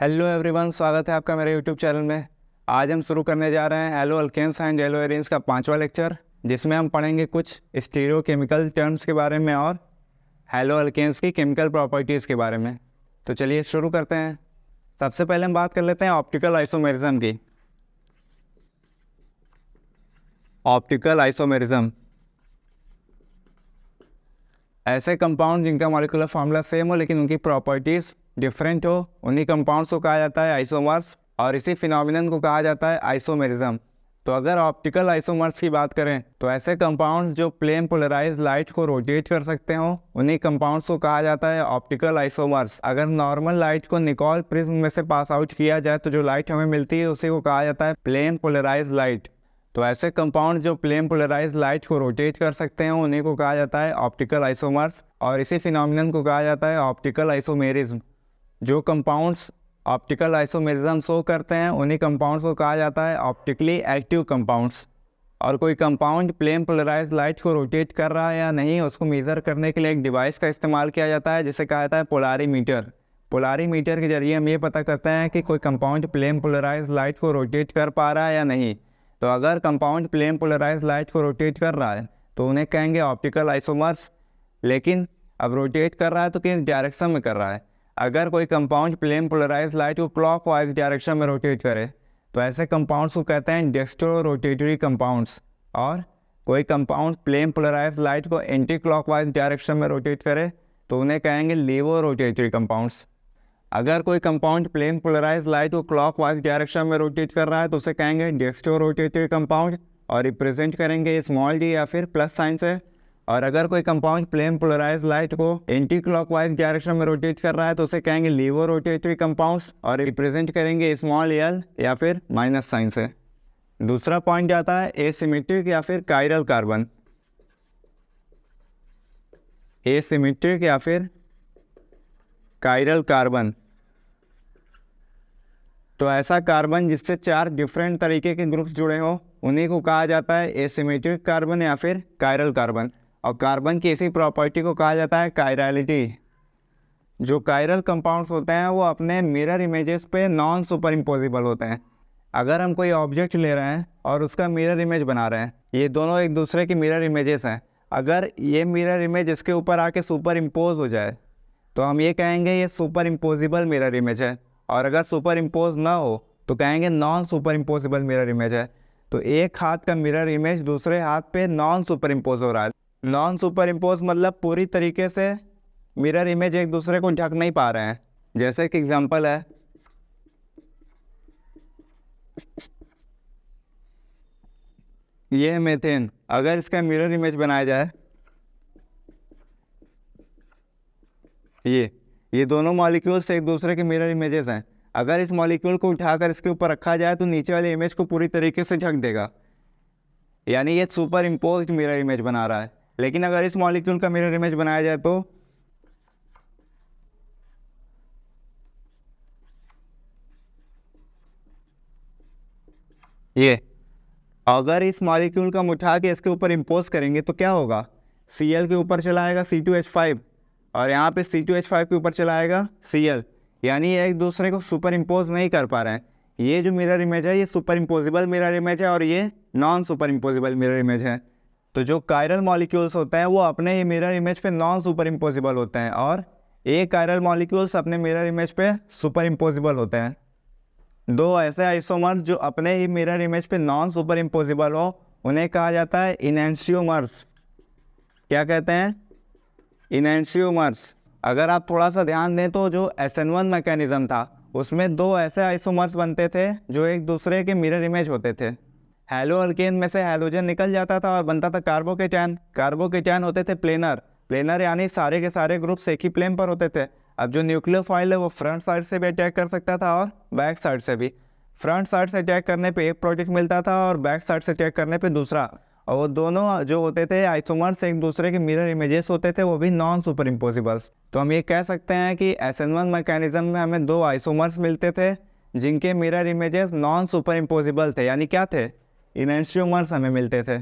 Hello everyone, स्वागत है आपका मेरे यूट्यूब चैनल में। आज हम शुरू करने जा रहे हैं haloalkanes and haloarenes का 5वां लेक्चर, जिसमें हम पढ़ेंगे कुछ स्टीरियोकेमिकल टर्म्स के बारे में और हैलो अल्केन्स की केमिकल प्रॉपर्टीज़ के बारे में। तो चलिए शुरू करते हैं। सबसे पहले हम बात कर लेते हैं ऑप्टिकल आइसोमेरिज्म की। ऑप्टिकल आइसोमेरिज्म ऐसे कंपाउंड जिनका मॉलिक्यूलर फार्मूला सेम हो लेकिन उनकी प्रॉपर्टीज़ डिफरेंट हो, उन्हीं कंपाउंड्स को कहा जाता है आइसोमर्स, और इसी फिनोमिनन को कहा जाता है आइसोमेरिज्म। तो अगर ऑप्टिकल आइसोमर्स की बात करें तो ऐसे कंपाउंड्स जो प्लेन पोलराइज लाइट को रोटेट कर सकते हो, उन्हीं कंपाउंड्स को कहा जाता है ऑप्टिकल आइसोमर्स। अगर नॉर्मल लाइट को निकोल प्रिज्म में से पास आउट किया जाए तो जो लाइट हमें मिलती है उसी को कहा जाता है प्लेन पोलराइज लाइट। तो ऐसे कंपाउंड जो प्लेन पोलराइज लाइट को रोटेट कर सकते हैं उन्हीं को कहा जाता है ऑप्टिकल आइसोमर्स, और इसी फिनोमिनन को कहा जाता है ऑप्टिकल आइसोमेरिज्म। जो कंपाउंड्स ऑप्टिकल आइसोमेरिज्म शो करते हैं उन्हीं कंपाउंड्स को कहा जाता है ऑप्टिकली एक्टिव कंपाउंड्स। और कोई कंपाउंड प्लेन पोलराइज लाइट को रोटेट कर रहा है या नहीं, उसको मेज़र करने के लिए एक डिवाइस का इस्तेमाल किया जाता है जिसे कहा जाता है पोलारीमीटर। पोलारीमीटर के जरिए हम ये पता करते हैं कि कोई कंपाउंड प्लेन पोलराइज लाइट को रोटेट कर पा रहा है या नहीं। तो अगर कंपाउंड प्लेन पोलराइज लाइट को रोटेट कर रहा है तो उन्हें कहेंगे ऑप्टिकल आइसोमर्स। लेकिन अब रोटेट कर रहा है तो किस डायरेक्शन में कर रहा है? अगर कोई कंपाउंड प्लेन पोलराइज लाइट को क्लॉकवाइज डायरेक्शन में रोटेट करे तो ऐसे कंपाउंड्स को कहते हैं डेक्स्ट्रो रोटेटरी कंपाउंड्स, और कोई कंपाउंड प्लेन पोलराइज लाइट को एंटी क्लॉकवाइज डायरेक्शन में रोटेट करे तो उन्हें कहेंगे लीवो रोटेटरी कंपाउंड्स। अगर कोई कंपाउंड प्लेन पोलराइज लाइट को क्लॉकवाइज डायरेक्शन में रोटेट कर रहा है तो उसे कहेंगे डेक्स्ट्रो रोटेटरी कंपाउंड, और रिप्रेजेंट करेंगे स्मॉल डी या फिर प्लस साइन से। और अगर कोई कंपाउंड प्लेन पोलराइज लाइट को एंटी क्लॉकवाइज डायरेक्शन में रोटेट कर रहा है तो उसे कहेंगे लीवो रोटेटरी कंपाउंड्स, और रिप्रेजेंट करेंगे स्मॉल एल या फिर माइनस साइन से। दूसरा पॉइंट आता है एसिमेट्रिक या फिर कायरल कार्बन। एसिमेट्रिक या फिर कायरल कार्बन तो ऐसा कार्बन जिससे 4 डिफरेंट तरीके के ग्रुप्स जुड़े हों उन्हीं को कहा जाता है एसिमेट्रिक कार्बन या फिर कायरल कार्बन। और कार्बन की इसी प्रॉपर्टी को कहा जाता है कायरलिटी। जो कायरल कंपाउंड्स होते हैं वो अपने मिरर इमेजेस पे नॉन सुपर इम्पोजिबल होते हैं। अगर हम कोई ऑब्जेक्ट ले रहे हैं और उसका मिरर इमेज बना रहे हैं, ये दोनों एक दूसरे की मिरर इमेजेस हैं। अगर ये मिरर इमेज इसके ऊपर आके सुपर इम्पोज हो जाए तो हम ये कहेंगे ये सुपर इम्पोजिबल मिरर इमेज है, और अगर सुपर इम्पोज ना हो तो कहेंगे non super imposable mirror image है। तो एक हाथ का मिरर इमेज दूसरे हाथ पे नॉन सुपर इम्पोज हो रहा है। नॉन सुपर इम्पोज मतलब पूरी तरीके से मिरर इमेज एक दूसरे को ढक नहीं पा रहे हैं। जैसे कि एग्जांपल है, ये है मीथेन। अगर इसका मिरर इमेज बनाया जाए, ये दोनों मॉलिक्यूल्स एक दूसरे के मिरर इमेजेस हैं। अगर इस मॉलिक्यूल को उठाकर इसके ऊपर रखा जाए तो नीचे वाले इमेज को पूरी तरीके से ढक देगा, यानी ये सुपर इम्पोज्ड मिरर इमेज बना रहा है। लेकिन अगर इस मॉलिक्यूल का मिरर इमेज बनाया जाए तो ये, अगर इस मॉलिक्यूल का हम उठा के इसके ऊपर इम्पोज करेंगे तो क्या होगा? Cl के ऊपर चला आएगा C2H5, और यहाँ पे C2H5 के ऊपर चला आएगा Cl, यानी ये एक दूसरे को सुपर इम्पोज नहीं कर पा रहे हैं। ये जो मिरर इमेज है ये सुपर इम्पोजिबल मिरर इमेज है और ये non super imposable mirror image है। तो जो कायरल मॉलिक्यूल्स होते हैं वो अपने ही मिरर इमेज पे नॉन सुपर इम्पोजिबल होते हैं, और एक कायरल मॉलिक्यूल्स अपने मिरर इमेज पे सुपर इम्पोजिबल होते हैं। दो ऐसे आइसोमर्स जो अपने ही मिरर इमेज पे नॉन सुपर इम्पोजिबल हो उन्हें कहा जाता है इनैंशियोमर्स। क्या कहते हैं? इनैंशियोमर्स। अगर आप थोड़ा सा ध्यान दें तो जो SN1 मैकेनिज्म था उसमें 2 ऐसे आइसोमर्स बनते थे जो एक दूसरे के मिरर इमेज होते थे। हैलो अल्केन में से हैलोजन निकल जाता था और बनता था कार्बोकेटायन। कार्बोकेटायन होते थे प्लेनर यानी सारे के सारे ग्रुप्स एक ही प्लेन पर होते थे। अब जो न्यूक्लियोफाइल है वो फ्रंट साइड से भी अटैक कर सकता था और बैक साइड से भी। फ्रंट साइड से अटैक करने पे एक प्रोडक्ट मिलता था और बैक साइड से अटैक करने पे दूसरा, और वो दोनों जो होते थे आइसोमर्स एक दूसरे के मिरर इमेजेस होते थे, वो भी नॉन सुपर इम्पोजिबल्स। तो हम ये कह सकते हैं कि SN1 मैकेनिज्म में हमें 2 आइसोमर्स मिलते थे जिनके mirror images non super imposable थे, यानी क्या थे? इनैंशियोमर्स हमें मिलते थे।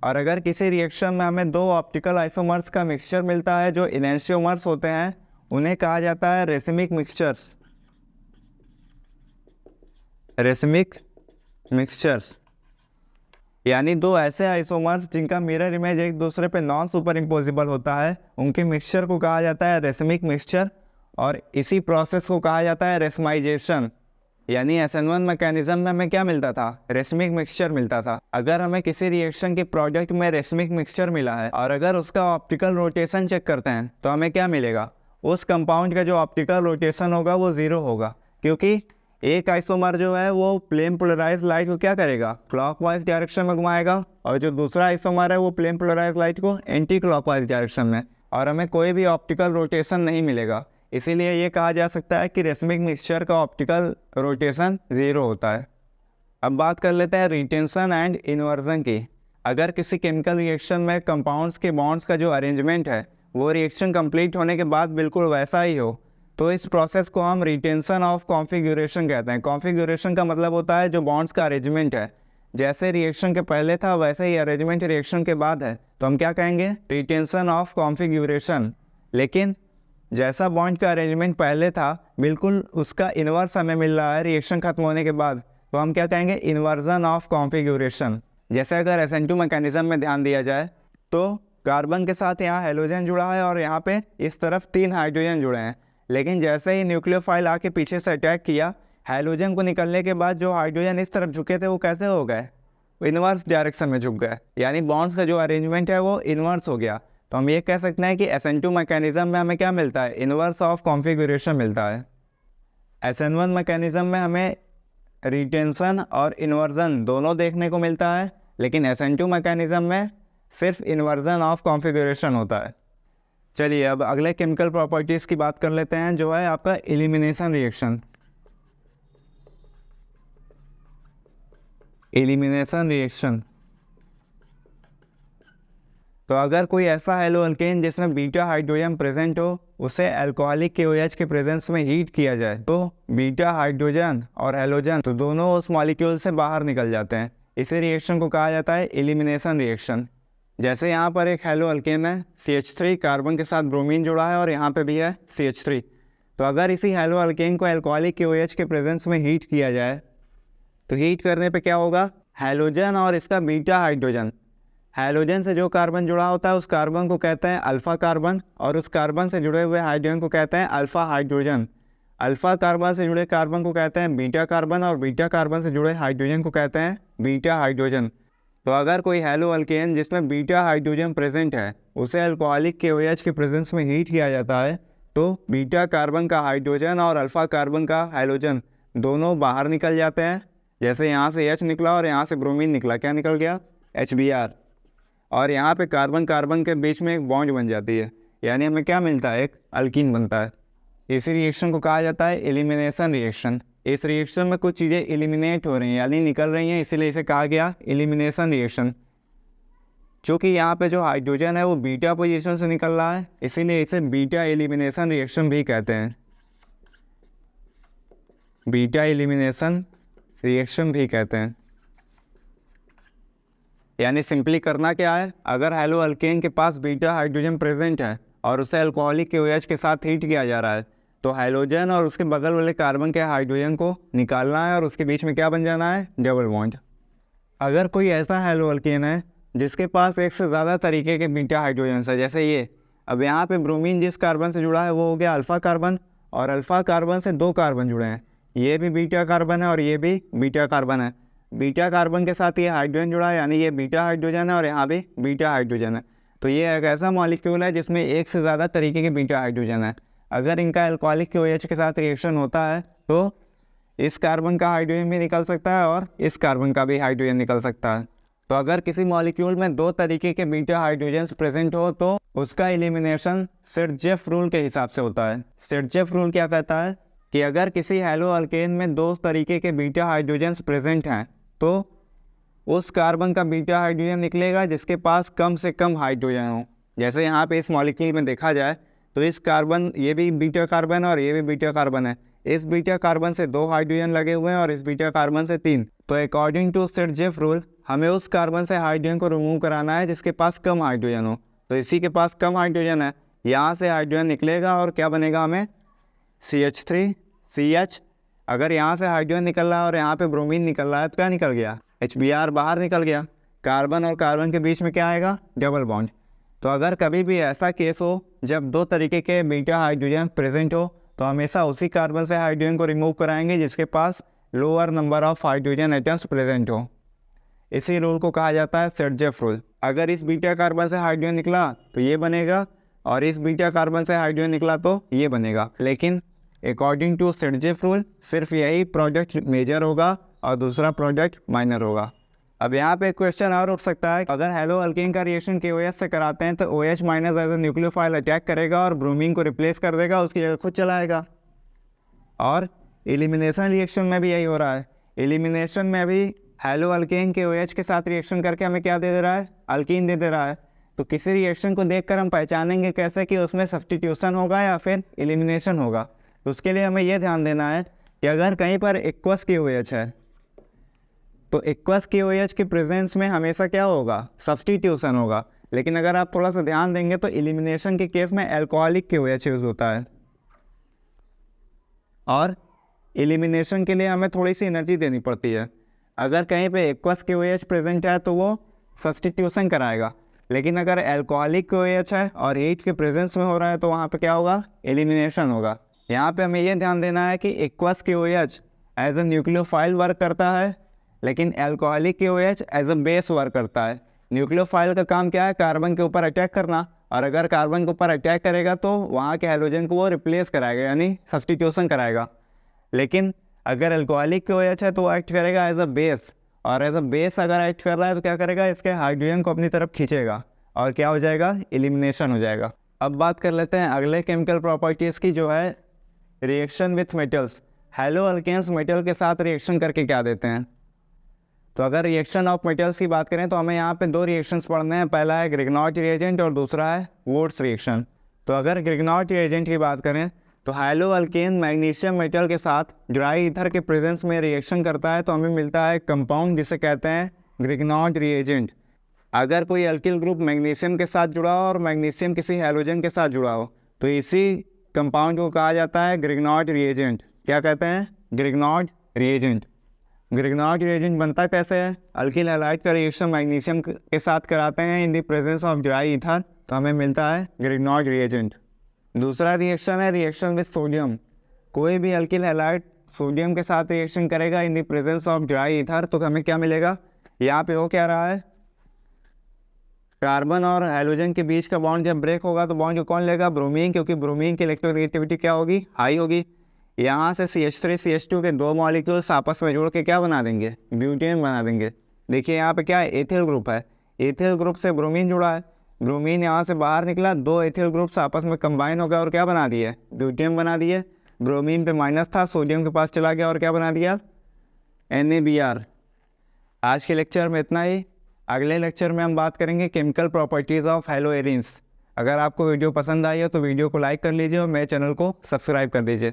और अगर किसी रिएक्शन में हमें 2 ऑप्टिकल आइसोमर्स का मिक्सचर मिलता है जो इनैंशियोमर्स होते हैं, उन्हें कहा जाता है रेसिमिक मिक्सचर्स। रेसिमिक मिक्सचर्स, यानी दो ऐसे आइसोमर्स जिनका मिरर इमेज एक दूसरे पे नॉन सुपर इम्पोजिबल होता है, उनके मिक्सचर को कहा जाता है रेसिमिक मिक्सचर, और इसी प्रोसेस को कहा जाता है रेसमाइजेशन। यानी SN1 मैकेनिज्म में हमें क्या मिलता था? रेसिमिक मिक्सचर मिलता था। अगर हमें किसी रिएक्शन के प्रोडक्ट में रेसिमिक मिक्सचर मिला है और अगर उसका ऑप्टिकल रोटेशन चेक करते हैं तो हमें क्या मिलेगा? उस कंपाउंड का जो ऑप्टिकल रोटेशन होगा वो 0 होगा, क्योंकि एक आइसोमर जो है वो प्लेन पोलराइज लाइट को क्या करेगा? क्लॉकवाइज डायरेक्शन में घुमाएगा, और जो दूसरा आइसोमर है वो प्लेन पोलराइज लाइट को एंटी क्लॉकवाइज डायरेक्शन में, और हमें कोई भी ऑप्टिकल रोटेशन नहीं मिलेगा। इसीलिए ये कहा जा सकता है कि रेसिमिक मिक्सचर का ऑप्टिकल रोटेशन 0 होता है। अब बात कर लेते हैं रिटेंशन एंड इन्वर्जन की। अगर किसी केमिकल रिएक्शन में कंपाउंड्स के बॉन्ड्स का जो अरेंजमेंट है वो रिएक्शन कंप्लीट होने के बाद बिल्कुल वैसा ही हो, तो इस प्रोसेस को हम रिटेंशन ऑफ कॉन्फ़िगरेशन कहते हैं। कॉन्फ़िगरेशन का मतलब होता है जो बॉन्ड्स का अरेंजमेंट है, जैसे रिएक्शन के पहले था वैसे ही अरेंजमेंट रिएक्शन के बाद है, तो हम क्या कहेंगे? Retention of configuration. लेकिन जैसा बॉन्ड का अरेंजमेंट पहले था बिल्कुल उसका इन्वर्स हमें मिल रहा है रिएक्शन खत्म होने के बाद, तो हम क्या कहेंगे? Inversion of configuration. जैसे अगर SN2 मैकेनिज्म में ध्यान दिया जाए तो कार्बन के साथ यहाँ हेलोजन जुड़ा है और यहाँ पे इस तरफ 3 हाइड्रोजन जुड़े हैं, लेकिन जैसे ही न्यूक्लियोफाइल आके पीछे से अटैक किया, हेलोजन को निकलने के बाद जो हाइड्रोजन इस तरफ झुके थे वो कैसे हो गए? इन्वर्स डायरेक्शन में झुक गए, यानी बॉन्ड्स का जो अरेंजमेंट है वो इन्वर्स हो गया। तो हम ये कह सकते हैं कि SN2 मैकेनिज्म में हमें क्या मिलता है? इन्वर्स ऑफ कॉन्फ़िगरेशन मिलता है। SN1 मैकेनिज्म में हमें रिटेंशन और इन्वर्जन दोनों देखने को मिलता है, लेकिन SN2 मैकेनिज्म में सिर्फ इन्वर्जन ऑफ कॉन्फ़िगरेशन होता है। चलिए अब अगले केमिकल प्रॉपर्टीज़ की बात कर लेते हैं, जो है आपका एलिमिनेशन रिएक्शन। एलिमिनेशन रिएक्शन, तो अगर कोई ऐसा हेलोअल्केन जिसमें बीटा हाइड्रोजन प्रेजेंट हो, उसे अल्कोहलिक KOH के प्रेजेंस में हीट किया जाए तो बीटा हाइड्रोजन और हेलोजन तो दोनों उस मॉलिक्यूल से बाहर निकल जाते हैं। इसी रिएक्शन को कहा जाता है एलिमिनेशन रिएक्शन। जैसे यहाँ पर एक हेलोअल्केन है, CH3 कार्बन के साथ ब्रोमीन जुड़ा है और यहाँ पे भी है CH3। तो अगर इसी हेलोअल्केन को अल्कोहलिक KOH के प्रेजेंस में हीट किया जाए तो हीट करने पे क्या होगा? हेलोजन और इसका बीटा हाइड्रोजन, हेलोजन से जो कार्बन जुड़ा होता है उस कार्बन को कहते हैं अल्फ़ा कार्बन, और उस कार्बन से जुड़े हुए हाइड्रोजन को कहते हैं अल्फ़ा हाइड्रोजन। अल्फ़ा कार्बन से जुड़े कार्बन को कहते हैं बीटा कार्बन, और बीटा कार्बन से जुड़े हाइड्रोजन को कहते हैं बीटा हाइड्रोजन। तो अगर कोई हेलोअल्केन जिसमें बीटा हाइड्रोजन प्रेजेंट है उसे अल्कोहलिक KOH के प्रेजेंस में हीट किया जाता है तो बीटा कार्बन का हाइड्रोजन और अल्फ़ा कार्बन का हेलोजन दोनों बाहर निकल जाते हैं। जैसे यहाँ से H निकला और यहाँ से ब्रोमीन निकला, क्या निकल गया? HBr। और यहाँ पे कार्बन कार्बन के बीच में एक बॉन्ड बन जाती है, यानी हमें क्या मिलता है? एक अल्कीन बनता है। इसी रिएक्शन को कहा जाता है एलिमिनेशन रिएक्शन। इस रिएक्शन में कुछ चीज़ें एलिमिनेट हो रही हैं यानी निकल रही हैं, इसीलिए इसे कहा गया एलिमिनेशन रिएक्शन। चूँकि यहाँ पे जो हाइड्रोजन है वो बीटा पोजीशन से निकल रहा है, इसीलिए इसे बीटा एलिमिनेशन रिएक्शन भी कहते हैं। बीटा एलिमिनेशन रिएक्शन भी कहते हैं। यानी सिंपली करना क्या है? अगर हेलोअल्केन के पास बीटा हाइड्रोजन प्रेजेंट है और उसे अल्कोहलिक KOH के साथ हीट किया जा रहा है तो हेलोजन और उसके बगल वाले कार्बन के हाइड्रोजन को निकालना है और उसके बीच में क्या बन जाना है? Double bond. अगर कोई ऐसा हेलोअल्केन है जिसके पास एक से ज़्यादा तरीके के बीटा हाइड्रोजन है, जैसे ये, अब यहाँ पे ब्रोमीन जिस कार्बन से जुड़ा है वो हो गया अल्फ़ा कार्बन, और अल्फ़ा कार्बन से 2 कार्बन जुड़े हैं, ये भी बीटा कार्बन है और ये भी बीटा कार्बन है। बीटा कार्बन के साथ ये हाइड्रोजन जुड़ा है, यानी ये बीटा हाइड्रोजन है और यहाँ भी बीटा हाइड्रोजन है। तो ये एक ऐसा मॉलिक्यूल है जिसमें एक से ज़्यादा तरीके के बीटा हाइड्रोजन है। अगर इनका अल्कोहलिक KOH के साथ रिएक्शन होता है तो इस कार्बन का हाइड्रोजन भी निकल सकता है और इस कार्बन का भी हाइड्रोजन निकल सकता है। तो अगर किसी मॉलिक्यूल में 2 तरीके के बीटा हाइड्रोजन प्रेजेंट हो तो उसका एलिमिनेशन सिरजेफ रूल के हिसाब से होता है। सिरजेफ रूल क्या कहता है कि अगर किसी हेलोअल्केन में 2 तरीके के बीटा हाइड्रोजन प्रेजेंट हैं तो उस कार्बन का बीटा हाइड्रोजन निकलेगा जिसके पास कम से कम हाइड्रोजन हो। जैसे यहाँ पे इस मॉलिक्यूल में देखा जाए तो इस कार्बन, ये भी बीटा कार्बन है और ये भी बीटा कार्बन है। इस बीटा कार्बन से 2 हाइड्रोजन लगे हुए हैं और इस बीटा कार्बन से 3। तो अकॉर्डिंग टू सिरजेफ रूल हमें उस कार्बन से हाइड्रोजन को रिमूव कराना है जिसके पास कम हाइड्रोजन हो। तो इसी के पास कम हाइड्रोजन है, यहाँ से हाइड्रोजन निकलेगा और क्या बनेगा? हमें CH3 CH अगर यहाँ से हाइड्रोजन निकल रहा है और यहाँ पे ब्रोमीन निकल रहा है तो क्या निकल गया, HBr बाहर निकल गया। कार्बन और कार्बन के बीच में क्या आएगा, डबल बॉन्ड। तो अगर कभी भी ऐसा केस हो जब दो तरीके के बीटा हाइड्रोजन प्रेजेंट हो तो हमेशा उसी कार्बन से हाइड्रोजन को रिमूव कराएंगे जिसके पास lower number of hydrogen atoms present हो। इसी रूल को कहा जाता है सर्जेफ रूल। अगर इस बीटा कार्बन से हाइड्रोजन निकला तो ये बनेगा और इस बीटा कार्बन से हाइड्रोजन निकला तो ये बनेगा, लेकिन अकॉर्डिंग टू सर्जेफ रूल सिर्फ यही प्रोडक्ट मेजर होगा और दूसरा प्रोडक्ट माइनर होगा। अब यहाँ पे एक क्वेश्चन और उठ सकता है, अगर हेलो अल्केन का रिएक्शन KOH से कराते हैं तो OH minus as a nucleophile attack करेगा और ब्रोमीन को रिप्लेस कर देगा, उसकी जगह खुद चलाएगा। और एलिमिनेशन रिएक्शन में भी यही हो रहा है। एलिमिनेशन में भी हेलो अल्केन KOH के साथ रिएक्शन करके हमें क्या दे रहा है, अल्कीन दे रहा है। तो किसी रिएक्शन को देखकर हम पहचानेंगे कैसे कि उसमें सब्स्टिट्यूशन होगा या फिर एलिमिनेशन होगा। तो उसके लिए हमें यह ध्यान देना है कि अगर कहीं पर एक्वस KOH है तो एक्वस KOH के प्रेजेंस में हमेशा क्या होगा, सब्स्टिट्यूशन होगा। लेकिन अगर आप थोड़ा सा ध्यान देंगे तो एलिमिनेशन के केस में अल्कोहलिक KOH यूज होता है और एलिमिनेशन के लिए हमें थोड़ी सी एनर्जी देनी पड़ती है। अगर कहीं पे एक्वस KOH प्रेजेंट है तो वो सब्स्टिट्यूशन कराएगा, लेकिन अगर अल्कोहलिक KOH है और हीट के प्रेजेंस में हो रहा है तो वहाँ पे क्या होगा, एलिमिनेशन होगा। यहाँ पे हमें ये ध्यान देना है कि aqueous KOH as a nucleophile work करता है, लेकिन alcoholic KOH as a base work करता है। न्यूक्लियोफाइल का काम क्या है, कार्बन के ऊपर अटैक करना, और अगर कार्बन के ऊपर अटैक करेगा तो वहाँ के हाइड्रोजन को वो रिप्लेस कराएगा यानी सब्स्टिट्यूशन कराएगा। लेकिन अगर अल्कोहलिक KOH है तो वो एक्ट करेगा एज अ बेस, और एज अ बेस अगर एक्ट कर रहा है तो क्या करेगा, इसके हाइड्रोजन को अपनी तरफ खींचेगा और क्या हो जाएगा, एलिमिनेशन हो जाएगा। अब बात कर लेते हैं अगले केमिकल प्रॉपर्टीज़ की, जो है reaction with metals. Haloalkanes metal के साथ रिएक्शन करके क्या देते हैं। तो अगर रिएक्शन ऑफ मेटल्स की बात करें तो हमें यहाँ पे दो रिएक्शंस पढ़ने हैं, पहला है ग्रिग्नॉट रिएजेंट और दूसरा है वुड्स रिएक्शन। तो अगर ग्रिग्नॉट रिएजेंट की बात करें तो हेलो अल्केन मैग्नीशियम मेटल के साथ ड्राई ईथर के प्रेजेंस में रिएक्शन करता है तो हमें मिलता है कंपाउंड जिसे कहते हैं ग्रिग्नॉट रिएजेंट। अगर कोई अल्किल ग्रुप मैग्नीशियम के साथ जुड़ा हो और मैग्नीशियम किसी हैलोजन के साथ जुड़ा हो तो इसी कंपाउंड को कहा जाता है ग्रिग्नॉट रिएजेंट। क्या कहते हैं, ग्रिग्नॉट रिएजेंट। ग्रिग्नॉट रिएजेंट बनता कैसे है, अल्किल हैलाइड का रिएक्शन मैग्नीशियम के साथ कराते हैं in the presence of dry ether तो हमें मिलता है ग्रिग्नॉट रिएजेंट। दूसरा रिएक्शन है रिएक्शन विद सोडियम। कोई भी अल्किल हैलाइड सोडियम के साथ रिएक्शन करेगा in the presence of dry ether तो हमें क्या मिलेगा, यहाँ पे हो क्या रहा है, कार्बन और हाइड्रोजन के बीच का बॉन्ड जब ब्रेक होगा तो बॉन्ड को कौन लेगा, ब्रोमीन, क्योंकि ब्रोमीन की इलेक्ट्रोनेगेटिविटी क्या होगी, हाई होगी। यहाँ से CH3 CH2 के दो मॉलिक्यूल्स आपस में जोड़ के क्या बना देंगे, ब्यूटेन बना देंगे। देखिए यहाँ पे क्या है, एथिल ग्रुप है, एथिल ग्रुप से ब्रोमीन जुड़ा है, ब्रोमीन यहाँ से बाहर निकला, दो एथिल ग्रुप्स आपस में कंबाइन हो गया और क्या बना दिए, ब्यूटेन बना दिए। ब्रोमीन पे माइनस था, सोडियम के पास चला गया और क्या बना दिया, NaBr। आज के लेक्चर में इतना ही। अगले लेक्चर में हम बात करेंगे केमिकल प्रॉपर्टीज़ ऑफ हेलोएरिन्स। अगर आपको वीडियो पसंद आई हो तो वीडियो को लाइक कर लीजिए और मेरे चैनल को सब्सक्राइब कर दीजिए।